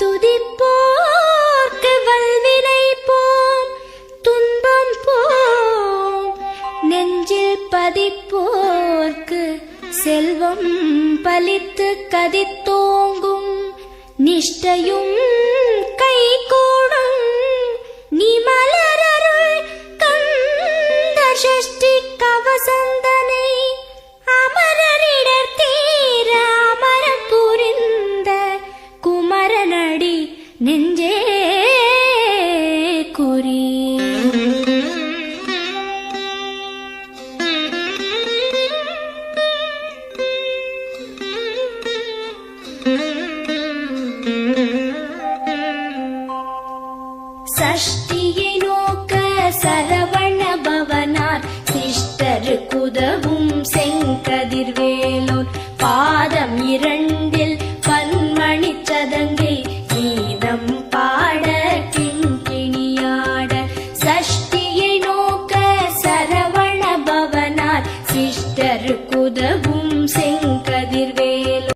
துதிப்போர்க்கு வல்வினை போம் துன்பம் போம், நெஞ்சில் பதிப்போர்க்கு செல்வம் பலித்து கதித்தோங்கும், நிஷ்டையும் கைகூடும் நீ மலரருள் கந்த சஷ்டி கவசந்தனை, அமரரிடர் தீர அமரம் புரிந்த குமரனடி நெஞ்சே குறி. சஷ்டியை நோக்க சரவண பவனார் சிஷ்டருக்குதவும் செங்கதிர்வேலோர், பாதம் இரண்டில் பன்மணி சதங்க